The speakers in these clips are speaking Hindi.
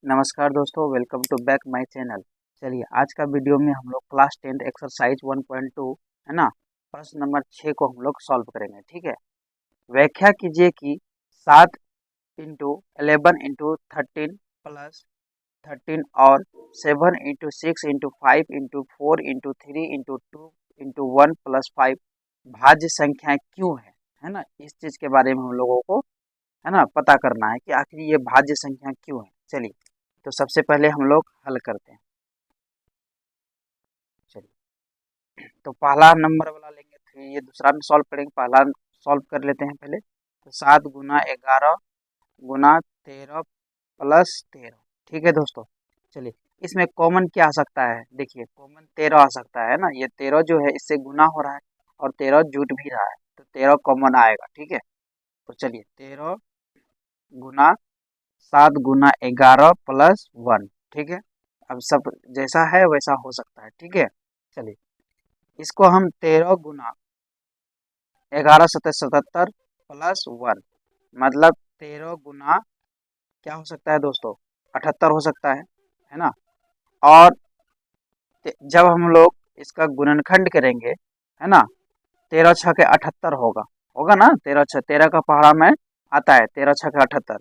नमस्कार दोस्तों, welcome to back my channel. चलिए आज का वीडियो में हम लोग क्लास 10 एक्सरसाइज 1.2 है ना, प्रश्न नंबर 6 को हम लोग सॉल्व करेंगे। ठीक है, व्याख्या कीजिए कि 7 इंटू 11 इंटू 13 प्लस 13 और 7 into 6 into 5 into 4 into 3 into 2 into 1 plus 5 भाज्य संख्याएं क्यों है ना। इस चीज के बारे में हम लोगों को है ना पता करना है कि आखिर ये भाज्य संख्या क्यों है। चलिए तो सबसे पहले हम लोग हल करते हैं। चलिए तो पहला नंबर वाला लेंगे, फिर ये दूसरा में सॉल्व करेंगे। पहला सॉल्व कर लेते हैं पहले। तो 7 गुना 11 गुना 13 प्लस 13। ठीक है दोस्तों, चलिए इसमें कॉमन क्या आ सकता है। देखिए कॉमन 13 आ सकता है ना, ये 13 जो है इससे गुना हो रहा है और 13 जुट भी रहा है, तो 13 कॉमन आएगा। ठीक है, तो चलिए 13 गुना 7 गुना 11 प्लस 1। ठीक है, अब सब जैसा है वैसा हो सकता है। ठीक है, चलिए इसको हम 13 गुना 11 सतह 77 प्लस 1, मतलब 13 गुना क्या हो सकता है दोस्तों, 78 हो सकता है ना। और जब हम लोग इसका गुणनखंड करेंगे है ना, 13 छः के 78 होगा होगा ना। 13 छः 13 का पहाड़ा में आता है, 13 छः के 78,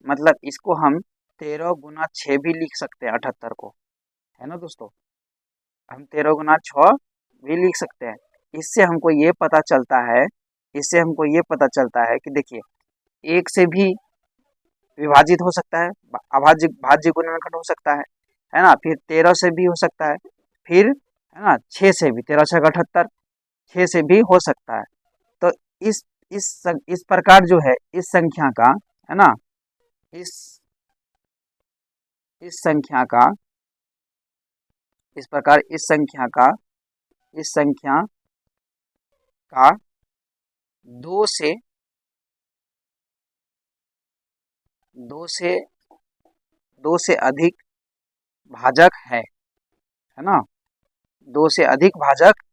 मतलब इसको हम 13 गुना 6 भी लिख सकते हैं 78 को, है ना दोस्तों। हम 13 गुना 6 भी लिख सकते हैं। इससे हमको ये पता चलता है, इससे हमको ये पता चलता है कि देखिए एक से भी विभाजित हो सकता है, अभाज्य भाज्य गुणनखंड हो सकता है ना। फिर 13 से भी हो सकता है, फिर है ना 6 से भी, 13 छः 78, 6 से भी हो सकता है। तो इस प्रकार जो है इस संख्या का है ना, इस इस संख्या का इस प्रकार इस संख्या का 2 से 2 से 2 से अधिक भाजक है ना, 2 से अधिक भाजक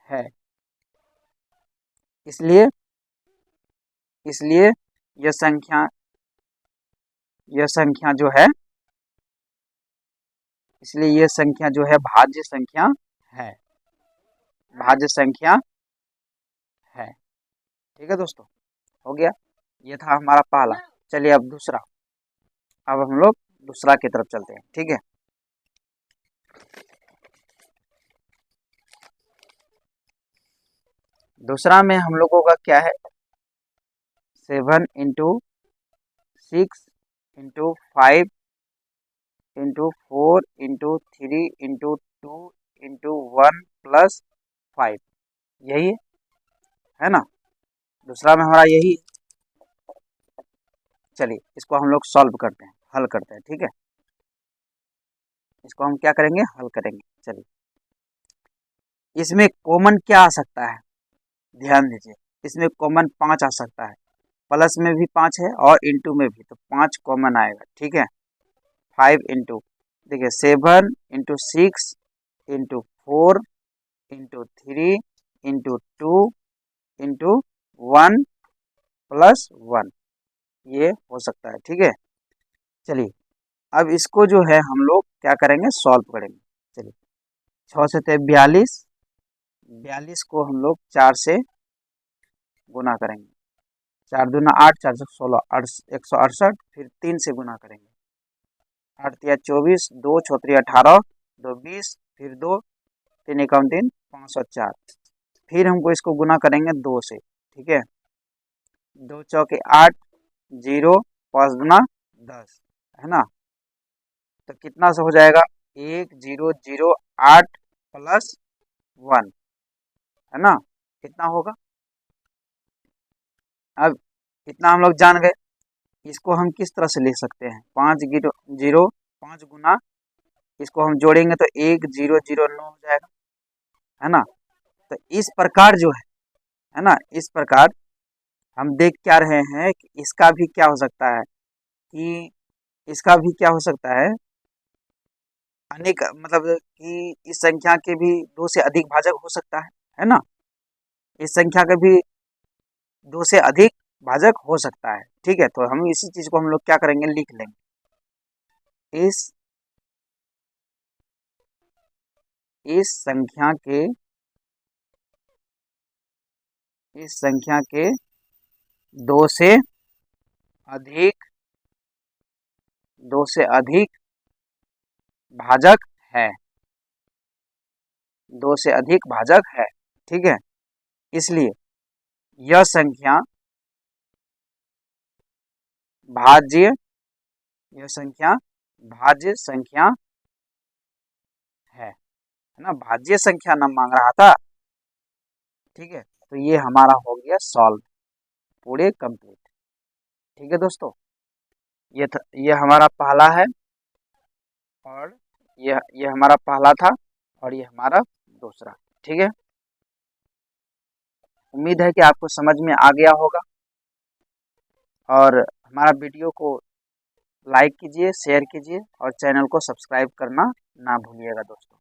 है। इसलिए इसलिए यह संख्या जो है, इसलिए यह संख्या जो है भाज्य संख्या है, भाज्य संख्या है। ठीक है दोस्तों, हो गया। ये था हमारा पहला। चलिए अब दूसरा, अब हम लोग दूसरा की तरफ चलते हैं। ठीक है, दूसरा में हम लोगों का क्या है, 7 into 6 into 5 into 4 into 3 into 2 into 1 plus 5, यही है ना। दूसरा में हमारा यही। चलिए इसको हम लोग सॉल्व करते हैं, हल करते हैं। ठीक है, इसको हम क्या करेंगे, हल करेंगे। चलिए इसमें कॉमन क्या आ सकता है, ध्यान दीजिए। इसमें कॉमन 5 आ सकता है, प्लस में भी 5 है और इंटू में भी, तो 5 कॉमन आएगा। ठीक है, 5 इंटू, देखिए 7 into 6 into 4 into 3 into 2 into 1 plus 1, ये हो सकता है। ठीक है, चलिए अब इसको जो है हम लोग क्या करेंगे, सॉल्व करेंगे। चलिए 6 से 42, 42 को हम लोग 4 से गुना करेंगे। 4 दूना 8, 4 से 16, 168, फिर 3 से गुना करेंगे। 8 तिया 24, 2 छोत्री 18, 2 20, फिर 2 3 एकाउन 3, 504। फिर हमको इसको गुना करेंगे 2 से। ठीक है, 2 चौके 8, 0 5 दूना 10, है ना। तो कितना से हो जाएगा, 1008 प्लस 1, है ना। कितना होगा, अब इतना हम लोग जान गए। इसको हम किस तरह से लिख सकते हैं, 5 जीरो जीरो 5 गुना, इसको हम जोड़ेंगे तो 1009 हो जाएगा, है ना। तो इस प्रकार जो है ना, इस प्रकार हम देख क्या रहे हैं कि इसका भी क्या हो सकता है, कि इसका भी क्या हो सकता है, अनेक मतलब कि इस संख्या के भी 2 से अधिक भाजक हो सकता है ना। इस संख्या के भी 2 से अधिक भाजक हो सकता है। ठीक है, तो हम इसी चीज को हम लोग क्या करेंगे, लिख लेंगे। इस संख्या के दो से अधिक भाजक है, दो से अधिक भाजक है। ठीक है, इसलिए यह संख्या भाज्य संख्या है ना, भाज्य संख्या नाम मांग रहा था। ठीक है, तो ये हमारा हो गया सॉल्व, पूरे कंप्लीट। ठीक है दोस्तों, ये हमारा पहला है, और ये हमारा पहला था, और ये हमारा दूसरा। ठीक है, उम्मीद है कि आपको समझ में आ गया होगा, और हमारा वीडियो को लाइक कीजिए, शेयर कीजिए, और चैनल को सब्सक्राइब करना ना भूलिएगा दोस्तों।